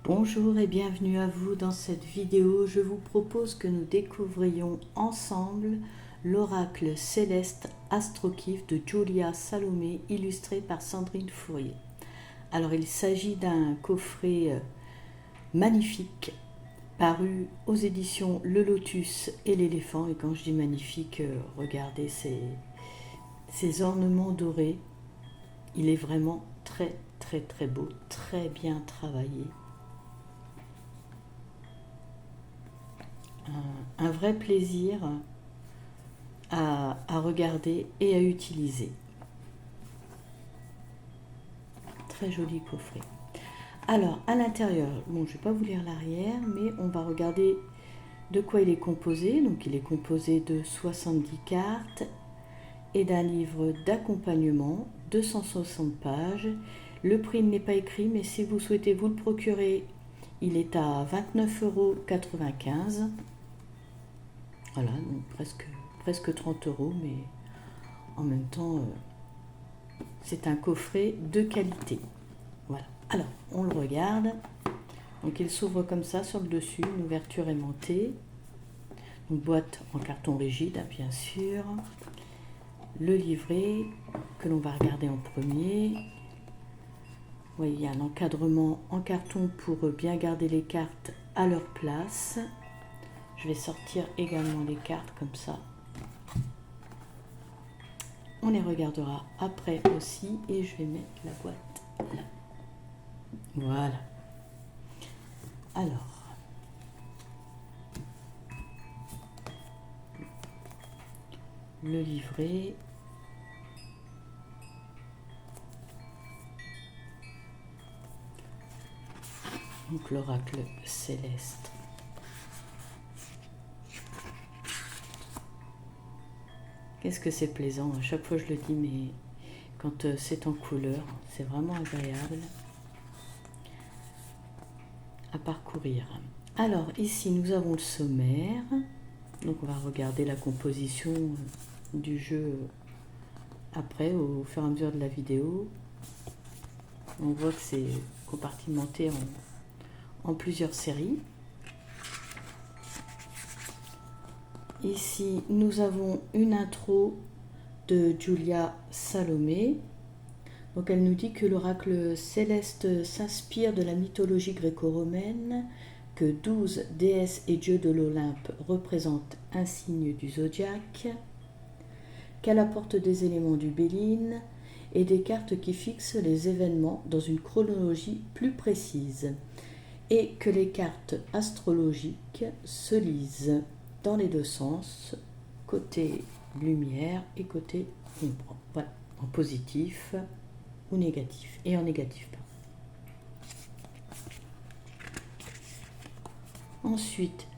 Bonjour et bienvenue à vous. Dans cette vidéo, je vous propose que nous découvrions ensemble l'oracle céleste Astrokif de Julia Salomé, illustré par Sandrine Fourier. Alors il s'agit d'un coffret magnifique paru aux éditions Le Lotus et l'Éléphant. Et quand je dis magnifique, regardez ces ornements dorés. Il est vraiment très beau, très bien travaillé. Un vrai plaisir à regarder et à utiliser. Très joli coffret. Alors, à l'intérieur, bon, je ne vais pas vous lire l'arrière, mais on va regarder de quoi il est composé. Donc, il est composé de 70 cartes et d'un livre d'accompagnement, 260 pages. Le prix n'est pas écrit, mais si vous souhaitez vous le procurer, il est à 29,95 €. Voilà, donc presque 30 €, mais en même temps, c'est un coffret de qualité. Voilà. Alors, on le regarde. Donc, il s'ouvre comme ça sur le dessus, une ouverture aimantée. Une boîte en carton rigide, bien sûr. Le livret que l'on va regarder en premier. Vous voyez, il y a un encadrement en carton pour bien garder les cartes à leur place. Je vais sortir également les cartes comme ça. On les regardera après aussi et je vais mettre la boîte là. Voilà. Alors, le livret. Donc l'oracle céleste. Qu'est-ce que c'est plaisant, à chaque fois je le dis, mais quand c'est en couleur, c'est vraiment agréable à parcourir. Alors ici nous avons le sommaire, donc on va regarder la composition du jeu après au fur et à mesure de la vidéo. On voit que c'est compartimenté en plusieurs séries. Ici, nous avons une intro de Julia Salomé. Donc, elle nous dit que l'oracle céleste s'inspire de la mythologie gréco-romaine, que 12 déesses et dieux de l'Olympe représentent un signe du zodiaque, qu'elle apporte des éléments du Béline et des cartes qui fixent les événements dans une chronologie plus précise, et que les cartes astrologiques se lisent dans les deux sens, côté lumière et côté ombre. Voilà, en positif ou négatif, et en négatif. Ensuite,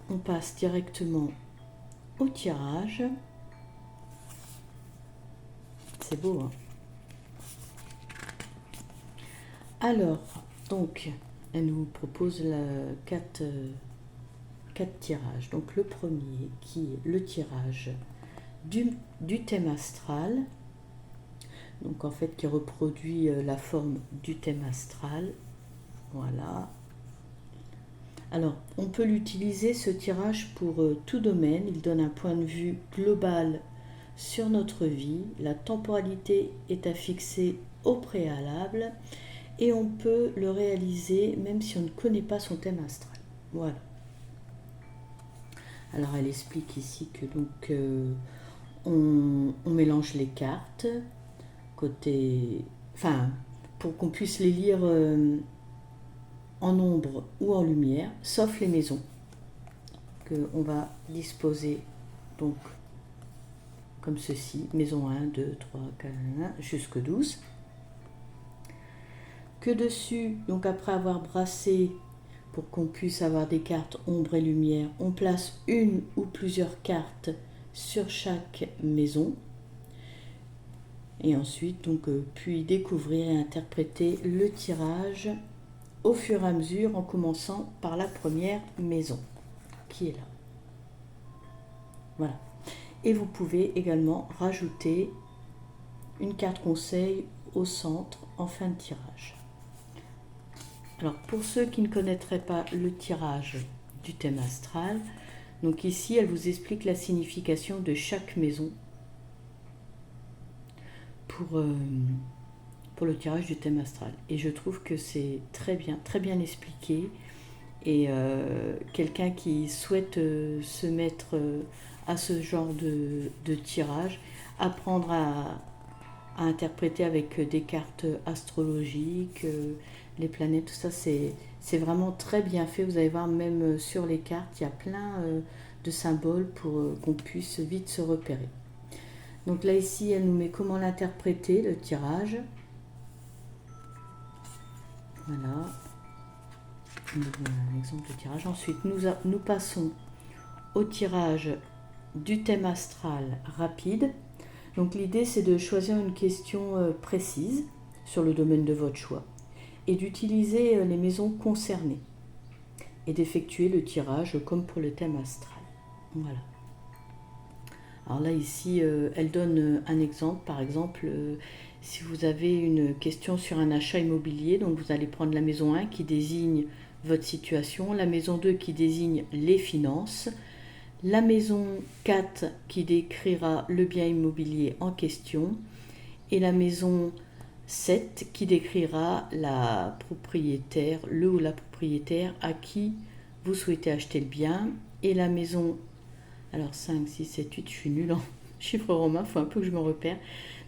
on passe directement au tirage. C'est beau, hein? Alors, donc, elle nous propose quatre tirages. Donc le premier qui est le tirage du thème astral, donc en fait qui reproduit la forme du thème astral. Voilà. Alors on peut l'utiliser ce tirage pour tout domaine. Il donne un point de vue global sur notre vie. La temporalité est à fixer au préalable et on peut le réaliser même si on ne connaît pas son thème astral. Voilà. Alors elle explique ici que donc on mélange les cartes pour qu'on puisse les lire en ombre ou en lumière, sauf les maisons que on va disposer donc comme ceci, maison 1, 2, 3, 4, jusque 12. Que dessus, donc après avoir brassé pour qu'on puisse avoir des cartes ombre et lumière, on place une ou plusieurs cartes sur chaque maison. Et ensuite, donc, puis découvrir et interpréter le tirage au fur et à mesure en commençant par la première maison qui est là. Voilà. Et vous pouvez également rajouter une carte conseil au centre en fin de tirage. Alors pour ceux qui ne connaîtraient pas le tirage du thème astral, donc ici elle vous explique la signification de chaque maison pour le tirage du thème astral. Et je trouve que c'est très bien expliqué. Et quelqu'un qui souhaite se mettre à ce genre de tirage, apprendre à interpréter avec des cartes astrologiques, les planètes, tout ça, c'est vraiment très bien fait. Vous allez voir, même sur les cartes, il y a plein de symboles pour qu'on puisse vite se repérer. Donc là, ici, elle nous met comment l'interpréter, le tirage. Voilà. Un exemple de tirage. Ensuite, nous passons au tirage du thème astral rapide. Donc l'idée, c'est de choisir une question précise sur le domaine de votre choix et d'utiliser les maisons concernées et d'effectuer le tirage comme pour le thème astral. Voilà. Alors là, ici, elle donne un exemple. Par exemple, si vous avez une question sur un achat immobilier, donc vous allez prendre la maison 1 qui désigne votre situation, la maison 2 qui désigne les finances, la maison 4 qui décrira le bien immobilier en question et la maison 7 qui décrira la propriétaire, le ou la propriétaire à qui vous souhaitez acheter le bien, et la maison, alors 5, 6, 7, 8, je suis nulle en chiffres romains, il faut un peu que je me repère,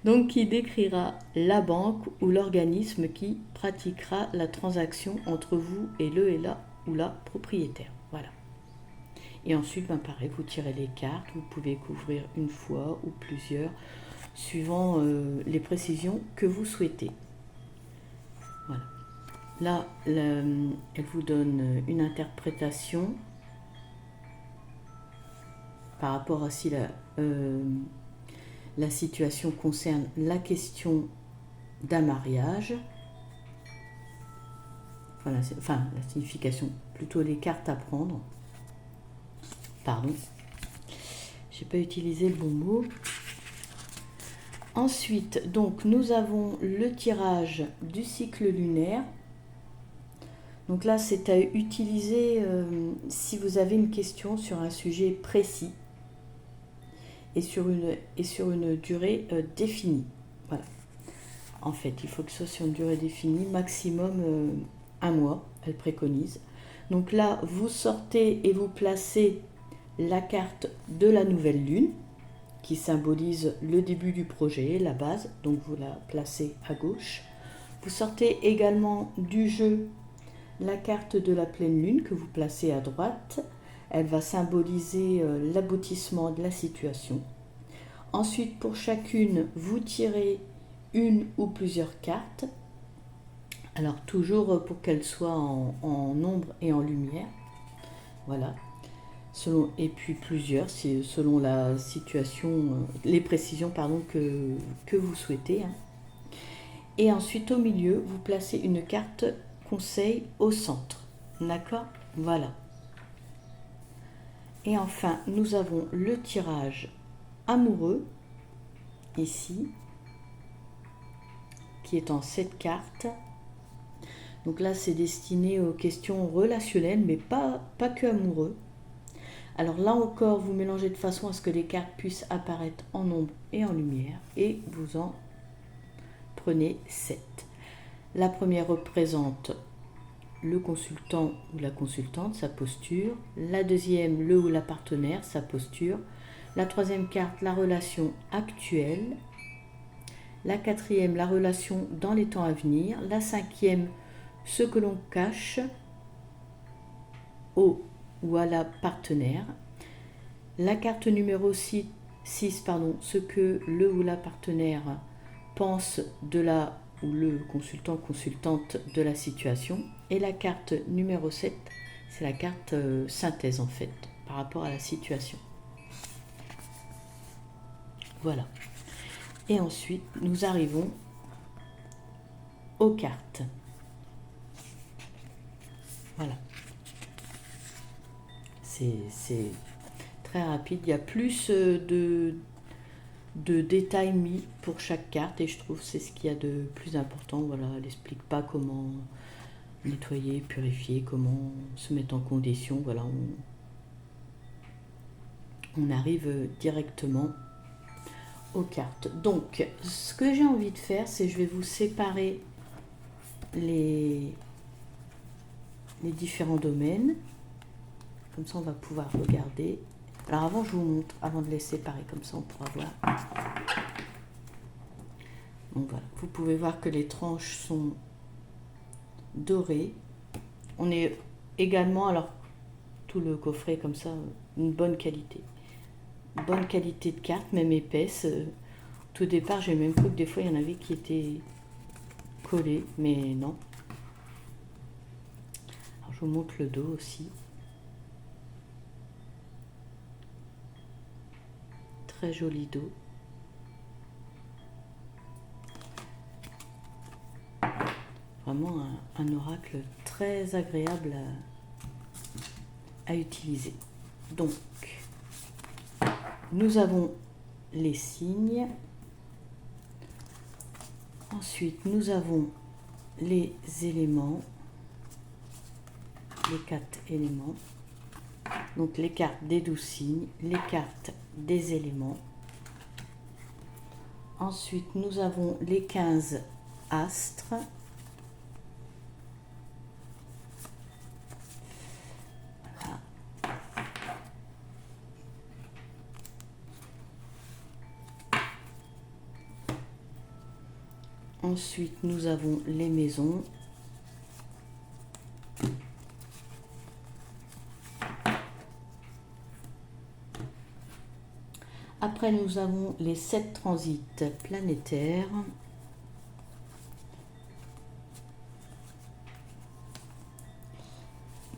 donc qui décrira la banque ou l'organisme qui pratiquera la transaction entre vous et le et la ou la propriétaire. Voilà. Et ensuite, pareil, vous tirez les cartes, vous pouvez couvrir une fois ou plusieurs, suivant les précisions que vous souhaitez. Voilà. Là, elle vous donne une interprétation par rapport à si la situation concerne la question d'un mariage. Voilà, enfin, la signification, plutôt les cartes à prendre. Pardon, j'ai pas utilisé le bon mot. Ensuite, donc, nous avons le tirage du cycle lunaire. Donc là, c'est à utiliser si vous avez une question sur un sujet précis et sur une durée définie. Voilà. En fait, il faut que ce soit sur une durée définie, maximum un mois, elle préconise. Donc là, vous sortez et vous placez la carte de la nouvelle lune, qui symbolise le début du projet, la base, donc vous la placez à gauche. Vous sortez également du jeu la carte de la pleine lune que vous placez à droite. Elle va symboliser l'aboutissement de la situation. Ensuite, pour chacune, vous tirez une ou plusieurs cartes. Alors, toujours pour qu'elles soient en ombre et en lumière. Voilà. Et puis plusieurs, selon la situation, les précisions que vous souhaitez. Et ensuite, au milieu, vous placez une carte conseil au centre. D'accord ? Voilà. Et enfin, nous avons le tirage amoureux, ici, qui est en 7 cartes. Donc là, c'est destiné aux questions relationnelles, mais pas que amoureux. Alors là encore, vous mélangez de façon à ce que les cartes puissent apparaître en ombre et en lumière, et vous en prenez 7. La première représente le consultant ou la consultante, sa posture. La deuxième, le ou la partenaire, sa posture. La troisième carte, la relation actuelle. La quatrième, la relation dans les temps à venir. La cinquième, ce que l'on cache au ou à la partenaire. La carte numéro 6, ce que le ou la partenaire pense de la ou le consultant consultante de la situation. Et la carte numéro 7, c'est la carte synthèse en fait, par rapport à la situation. Voilà. Et ensuite, nous arrivons aux cartes. Voilà. C'est très rapide. Il y a plus de détails mis pour chaque carte et je trouve que c'est ce qu'il y a de plus important. Voilà, elle n'explique pas comment nettoyer, purifier, comment se mettre en condition. Voilà, on arrive directement aux cartes. Donc, ce que j'ai envie de faire, c'est je vais vous séparer les différents domaines. Comme ça, on va pouvoir regarder. Alors avant, je vous montre, avant de les séparer, comme ça, on pourra voir. Donc voilà, vous pouvez voir que les tranches sont dorées. On est également, alors tout le coffret comme ça, une bonne qualité. Bonne qualité de carte, même épaisse. Tout au départ, j'ai même cru que des fois, il y en avait qui étaient collés, mais non. Alors, je vous montre le dos aussi. Très joli dos. Vraiment un oracle très agréable à utiliser. Donc, nous avons les signes. Ensuite, nous avons les éléments, les 4 éléments. Donc, les cartes des 12 signes, les cartes des éléments. Ensuite, nous avons les 15 astres. Voilà. Ensuite, nous avons les maisons. Après, nous avons les 7 transits planétaires.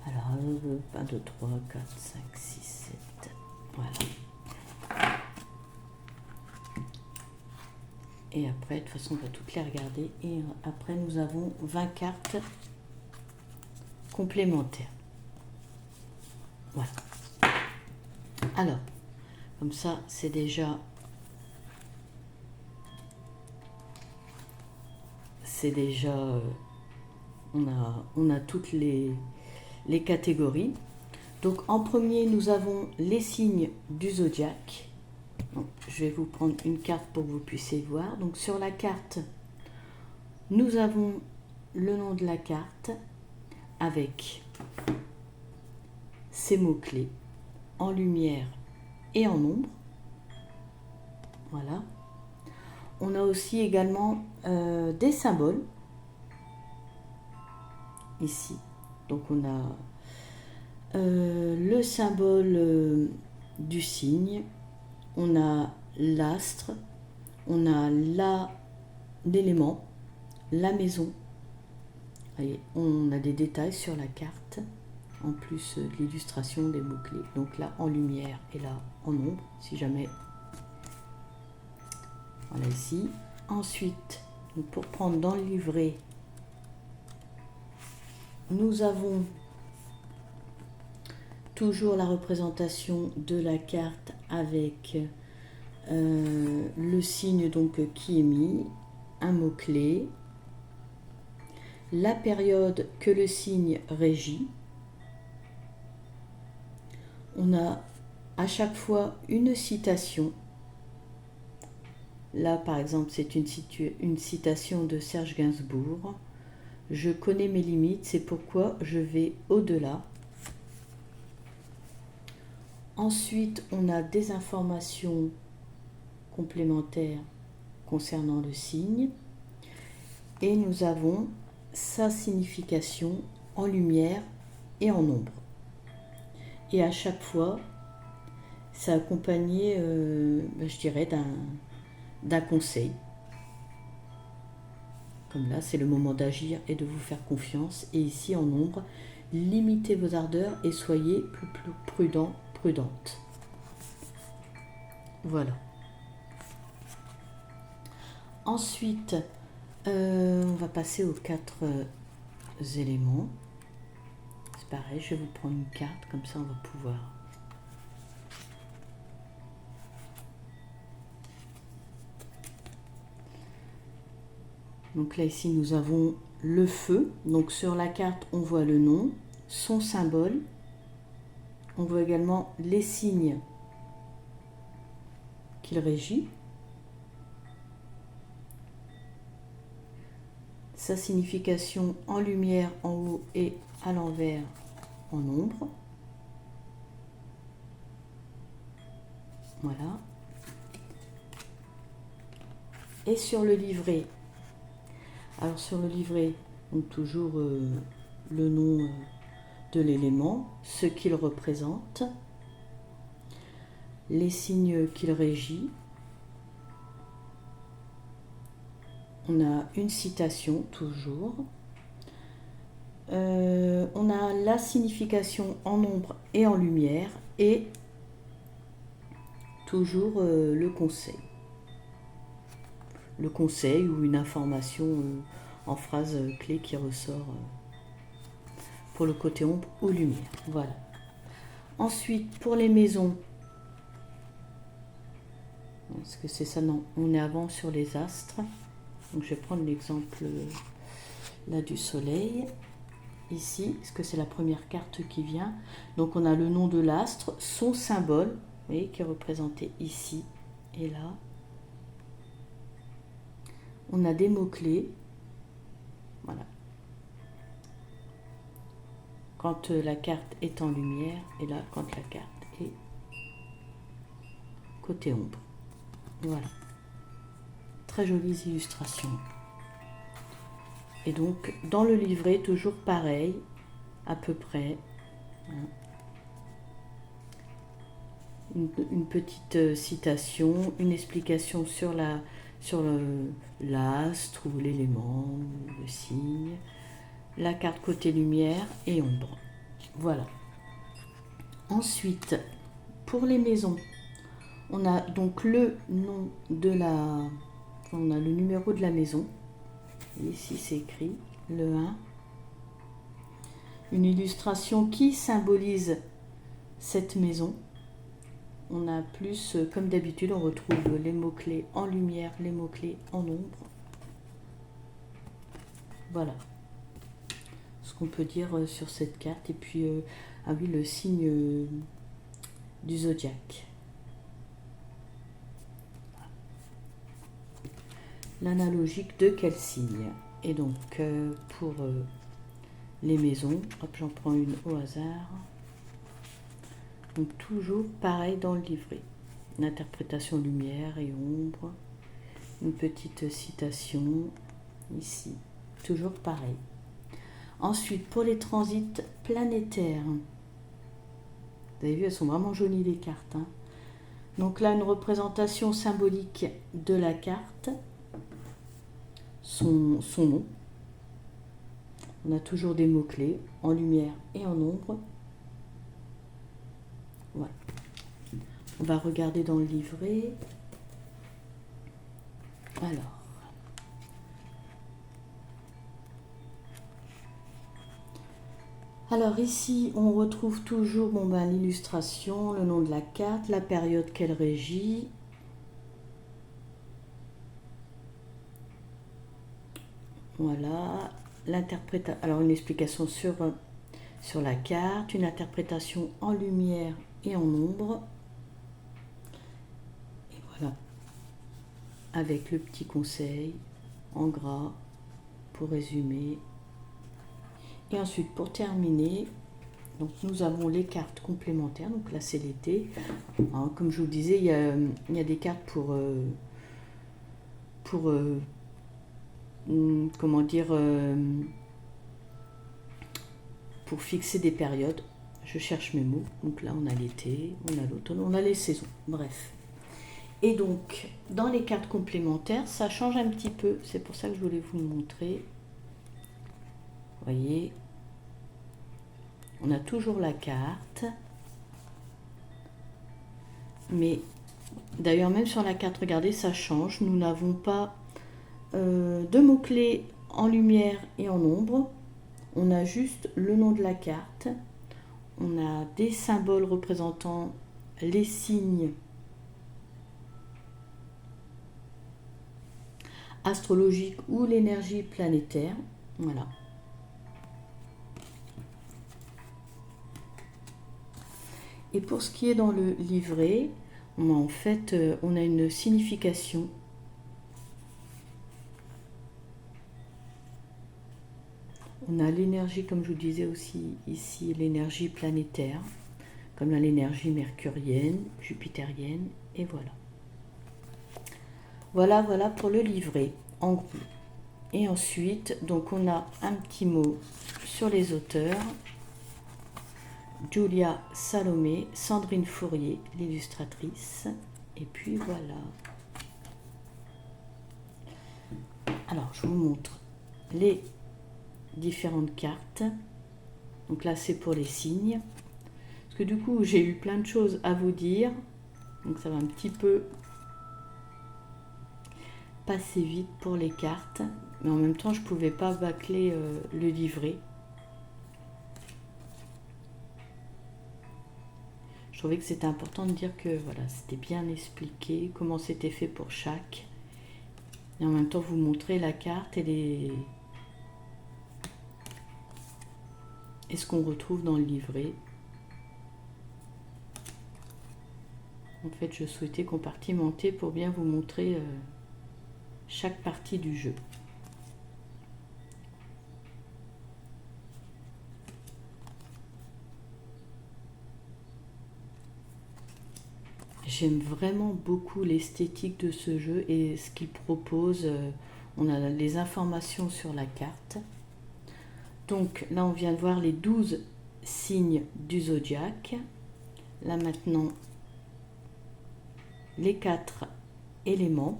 Alors, 1, 2, 3, 4, 5, 6, 7. Voilà. Et après, de toute façon, on va toutes les regarder. Et après, nous avons 20 cartes complémentaires. Voilà. Alors, comme ça, c'est déjà... on a toutes les catégories. Donc, en premier, nous avons les signes du zodiaque. Donc, je vais vous prendre une carte pour que vous puissiez voir. Donc, sur la carte, nous avons le nom de la carte avec ses mots-clés en lumière et en ombre. Voilà. On a aussi également des symboles. Ici. Donc, on a le symbole du signe. On a l'astre, on a l'élément, la maison. Voyez, on a des détails sur la carte, en plus de l'illustration des mots-clés. Donc là en lumière et là en ombre, si jamais. Voilà ici. Ensuite, pour prendre dans le livret, nous avons toujours la représentation de la carte avec le signe donc qui est mis, un mot-clé, la période que le signe régit. On a à chaque fois une citation. Là par exemple c'est une citation de Serge Gainsbourg. Je connais mes limites, c'est pourquoi je vais au-delà. Ensuite, on a des informations complémentaires concernant le signe. Et nous avons sa signification en lumière et en ombre. Et à chaque fois, c'est accompagné, je dirais, d'un conseil. Comme là, c'est le moment d'agir et de vous faire confiance. Et ici, en ombre, limitez vos ardeurs et soyez plus prudent, prudente. Voilà. Ensuite, on va passer aux 4 éléments. C'est pareil, je vais vous prendre une carte, comme ça on va pouvoir... Donc là, ici, nous avons le feu. Donc sur la carte, on voit le nom, son symbole. On voit également les signes qu'il régit. Sa signification en lumière en haut et à l'envers en ombre. Voilà. Et sur le livret, alors sur le livret, donc toujours le nom de l'élément, ce qu'il représente, les signes qu'il régit. On a une citation toujours. On a la signification en ombre et en lumière et toujours le conseil. Le conseil ou une information en phrase clé qui ressort pour le côté ombre ou lumière. Voilà. Ensuite, pour les maisons, est-ce que c'est ça? Non, on est avant sur les astres. Donc je vais prendre l'exemple là du soleil. Ici, est-ce que c'est la première carte qui vient? Donc on a le nom de l'astre, son symbole, vous voyez, qui est représenté ici et là. On a des mots-clés. Voilà. Quand la carte est en lumière et là quand la carte est côté ombre. Voilà. Très jolies illustrations. Et donc dans le livret, toujours pareil, à peu près. Une petite citation, une explication sur l'astre ou l'élément, le signe, la carte côté lumière et ombre. Voilà. Ensuite, pour les maisons, on a donc le nom de on a le numéro de la maison. Ici, c'est écrit le 1. Une illustration qui symbolise cette maison. On a plus, comme d'habitude, on retrouve les mots-clés en lumière, les mots-clés en ombre. Voilà ce qu'on peut dire sur cette carte. Et puis, ah oui, le signe du zodiaque. L'analogique de quel signe? Et donc, pour les maisons, hop, j'en prends une au hasard. Donc toujours pareil dans le livret. Une interprétation lumière et ombre. Une petite citation ici. Toujours pareil. Ensuite, pour les transits planétaires. Vous avez vu, elles sont vraiment jolies les cartes. Hein. Donc là, une représentation symbolique de la carte. Son nom. On a toujours des mots-clés en lumière et en ombre. Voilà. On va regarder dans le livret. Alors ici, on retrouve toujours l'illustration, le nom de la carte, la période qu'elle régit. Voilà. Alors une explication sur la carte, une interprétation en lumière et en ombre. Et voilà, avec le petit conseil en gras pour résumer. Et ensuite, pour terminer, donc nous avons les cartes complémentaires. Donc là, c'est l'été. Comme je vous le disais, il y a des cartes pour pour fixer des périodes. Je cherche mes mots. Donc là, on a l'été, on a l'automne, on a les saisons. Bref. Et donc, dans les cartes complémentaires, ça change un petit peu. C'est pour ça que je voulais vous le montrer. Vous voyez, on a toujours la carte. Mais d'ailleurs, même sur la carte, regardez, ça change. Nous n'avons pas de mots-clés en lumière et en ombre. On a juste le nom de la carte. On a des symboles représentant les signes astrologiques ou l'énergie planétaire. Voilà. Et pour ce qui est dans le livret, en fait, on a une signification. On a l'énergie, comme je vous disais aussi ici, l'énergie planétaire, comme l'énergie mercurienne, jupitérienne, et voilà. Voilà pour le livret, en gros. Et ensuite, donc on a un petit mot sur les auteurs. Julia Salomé, Sandrine Fourier, l'illustratrice. Et puis voilà. Alors, je vous montre les différentes cartes. Donc là, c'est pour les signes. Parce que du coup, j'ai eu plein de choses à vous dire. Donc ça va un petit peu passer vite pour les cartes. Mais en même temps, je ne pouvais pas bâcler le livret. Je trouvais que c'était important de dire que voilà, c'était bien expliqué, comment c'était fait pour chaque. Et en même temps, vous montrer la carte et ce qu'on retrouve dans le livret. En fait, je souhaitais compartimenter pour bien vous montrer chaque partie du jeu. J'aime vraiment beaucoup l'esthétique de ce jeu et ce qu'il propose. On a les informations sur la carte. Donc là, on vient de voir les 12 signes du zodiaque. Là maintenant, les 4 éléments,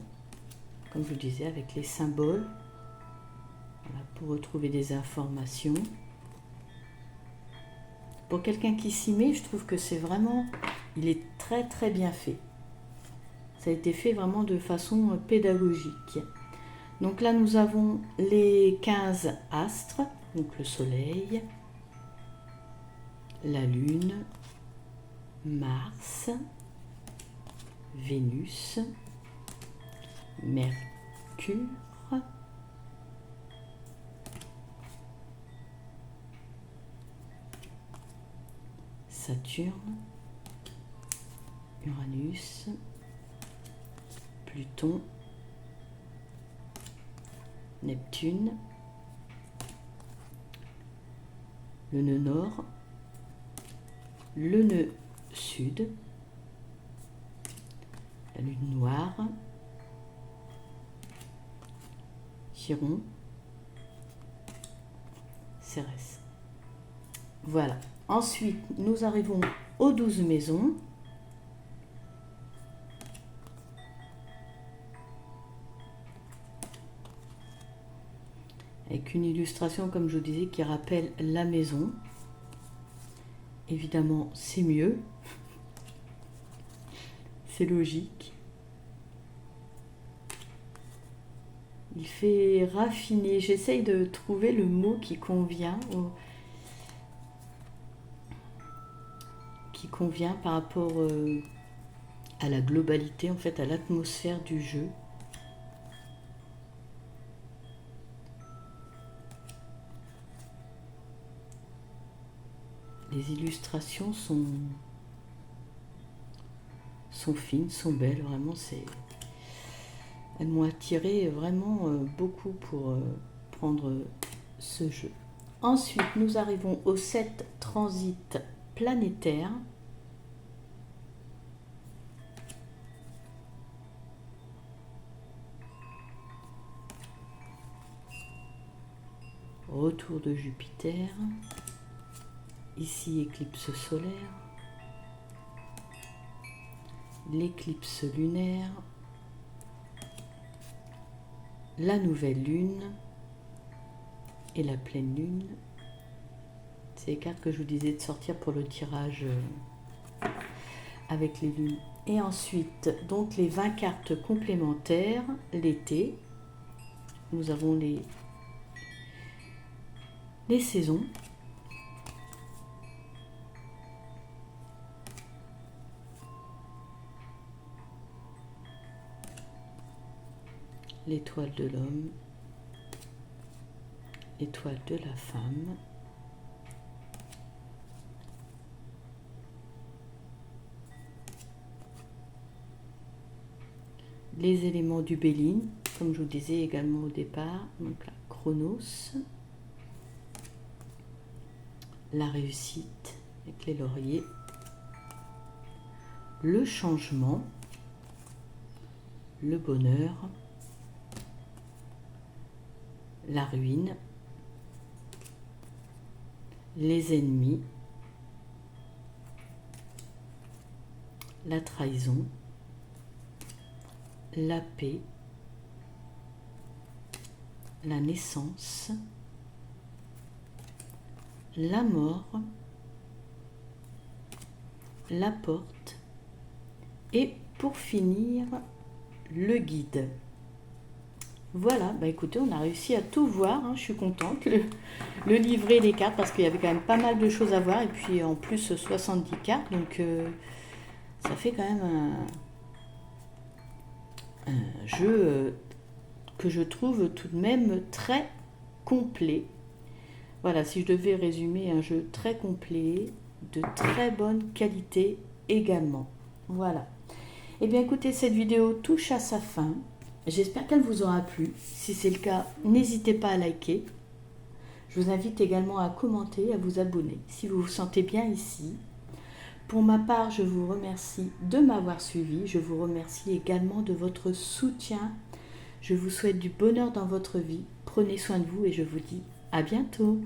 comme je vous disais, avec les symboles, voilà, pour retrouver des informations. Pour quelqu'un qui s'y met, je trouve que c'est vraiment, il est très très bien fait. Ça a été fait vraiment de façon pédagogique. Donc là, nous avons les 15 astres, donc le soleil, la lune, Mars, Vénus, Mercure, Saturne, Uranus, Pluton, Neptune, le nœud nord, le nœud sud, la lune noire, Chiron, Cérès. Voilà. Ensuite, nous arrivons aux 12 maisons. Avec une illustration, comme je vous disais, qui rappelle la maison. Évidemment, c'est mieux. C'est logique. Il fait raffiner. J'essaye de trouver le mot qui convient par rapport à la globalité, en fait, à l'atmosphère du jeu. Les illustrations sont fines, sont belles, vraiment. Elles m'ont attiré vraiment beaucoup pour prendre ce jeu. Ensuite, nous arrivons aux 7 transits planétaires. Retour de Jupiter. Ici, éclipse solaire. L'éclipse lunaire. La nouvelle lune. Et la pleine lune. C'est les cartes que je vous disais de sortir pour le tirage avec les lunes. Et ensuite, donc les 20 cartes complémentaires, l'été. Nous avons les saisons. L'étoile de l'homme. étoile de la femme. Les éléments du Béline, comme je vous disais également au départ, donc la Chronos, la réussite avec les lauriers, le changement, le bonheur, la ruine, les ennemis, la trahison, la paix, la naissance, la mort, la porte et pour finir le guide. Voilà, bah écoutez, on a réussi à tout voir, hein, je suis contente, le livret, les cartes, parce qu'il y avait quand même pas mal de choses à voir, et puis en plus 70 cartes, donc ça fait quand même un jeu que je trouve tout de même très complet. Voilà, si je devais résumer, un jeu très complet, de très bonne qualité également. Voilà. Et bien écoutez, cette vidéo touche à sa fin. J'espère qu'elle vous aura plu. Si c'est le cas, n'hésitez pas à liker. Je vous invite également à commenter, à vous abonner si vous vous sentez bien ici. Pour ma part, je vous remercie de m'avoir suivi. Je vous remercie également de votre soutien. Je vous souhaite du bonheur dans votre vie. Prenez soin de vous et je vous dis à bientôt.